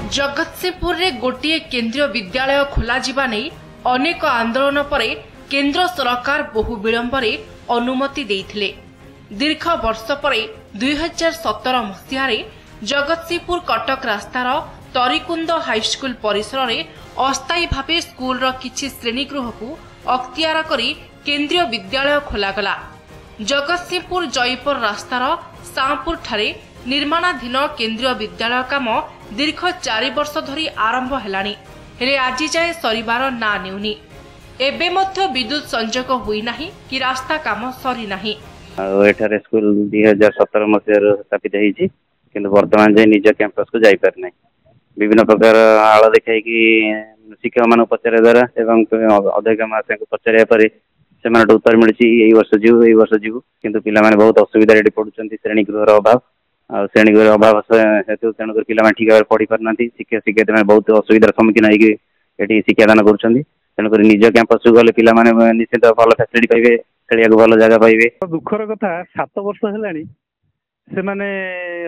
जगतसिंहपुर रे गोटे केंद्रीय विद्यालय खोल अनेक आंदोलन पर केंद्र सरकार बहु विलंबरे अनुमति देइथिले। दीर्घ वर्ष पर 2017 मसीह जगतसिंहपुर कटक रास्तार तरिकुंद हाईस्कूल परिसर में अस्थायी भावे स्कूल किछि श्रेणीगृह को अख्तियार करी केंद्रीय विद्यालय खोलागला। जगतसिंहपुर जयपुर रास्तार सांपुर ठारे निर्माणाधीन केंद्रीय विद्यालय काम दीर्घ 4 वर्ष धरी आरंभ हेलानी, हेले आज जाए सरिबार ना नेउनी। एबे मध्य विद्युत संजोग होई नाही कि रास्ता काम सरी नाही। एठारे स्कूल 2017 मसीह स्थापित होईछि, किंतु वर्तमान जे निज कैंपस को जाई पार नै। विभिन्न प्रकार आळ देखाई कि शिक्षक मान पचारे द्वारा एवं अध्यक्ष मासे को पचारे पर सेमान उत्तर मिलछि एई वर्ष जीव किंतु पिला माने बहुत असुविधा रेडी पडुचंती। श्रेणी गृहर अभाव श्रेणी गृह अभाव हेतु तेणुकर पिला माने ठीक भाव पढ़ी पार नांती। शिक्षक शिक्षयित्री माने बहुत असुविधार सम्मुखीन होइकि एठी शिक्षादान करूचंती। तेणुकर निज कैंपस को गले पिला माने निश्चित भल फैसिलिटी पाइबे, खेलिया भल जगह पाइबे। दुखर कथा 7 वर्ष हेलानी से माने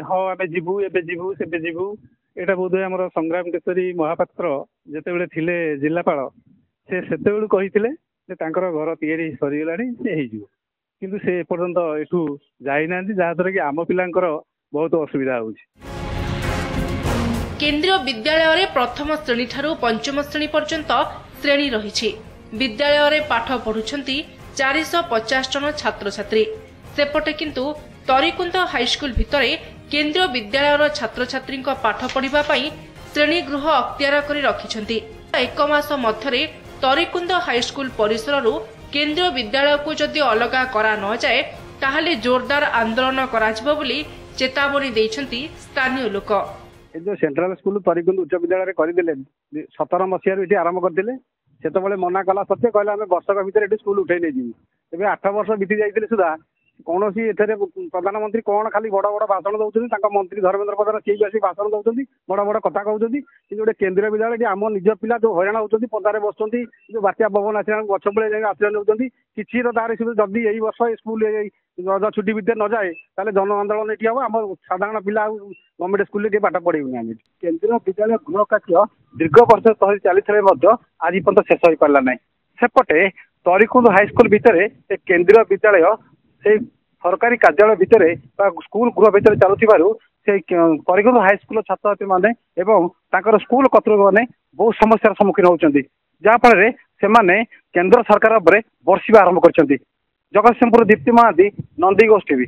हाँ आमे जीवु एबे जीवु सेबे जीवु एटा बोधे हमर संग्राम केसरी महापात्र जेतेबेले थिले जिल्लापाल से सेतेबेलु कहिथिले जे तांकर घर तयारी सरी गेलानी से हेजिवो, किंतु से पर्यंत एठू जाई नांती, जहा द्वारा कि आम पिलांकर बहुत असुविधा होउछि। केंद्रीय विद्यालय रे प्रथम श्रेणी ठारू पंचम श्रेणी पर्यंत श्रेणी रही। विद्यालय रे पाठ पढ़ुछंती 450 जन छात्र छात्री। सेपटे किंतु तरिकुंद हाईस्कूल भितरे केंद्रीय विद्यालय छात्र छात्री पाठ पढ़िबा पई श्रेणी गृह अख्तियार करी रखिछंती। 1 मास मध्यरे तरिकुंद हाईस्कूल परिसर केंद्रीय विद्यालय को जदि अलगा करा न जाए ताहले जोरदार आंदोलन कराजिबो बोली चेतावनी दैछंती स्थानीय लोक। जो सेंट्रल स्कूल तरिकुंद उच्च विद्यालय करदेले 17 मसीह ये आरंभ करते से मना कला सत्य कहले आम वर्षक भितर स्कूल उठे नहीं जीवु। 8 वर्ष बीती जाइए सुधा कौन प्रधानमंत्री कौन खाली बड़ बड़ भाषण दौरान मंत्री धर्मेंद्र प्रधान सी भी आसिक भाषण दौरान बड़ बड़ कथा कहते गोटे केंद्रीय विद्यालय आम निज पिला जो हईराण होती पदारे बस जो बात्या पवन आस गछ मूले आश्रय नौकरी किसी तार जदि यही वर्ष स्कूल रज छुट्टी भितर न जाए ताले जन आंदोलन ये हम आम साधारण पिला गवर्नमेंट स्कूल पाठ पढ़ेबुनि। आम केंद्रीय विद्यालय गृह कार्य दीर्घ वर्ष धरी चली आज पर्यंत शेष हो पारा ना। सेपटे तरिकुंद हाईस्कूल भितर केंद्रीय विद्यालय से सरकारी कार्यालय भितर स्कूल गृह भितर चलुथिबारु से तरिकुंद हाईस्कूल छात्र छात्री माने एवं ताकर स्कूल कर्तृपक्ष माने बहुत समस्यार सम्मुखीन होउचंती, जहा फल से केंद्र सरकार बर्षिबा आरंभ करछंती। जगतसिंहपुर दीप्ति महांती, नंदीघोष टीवी।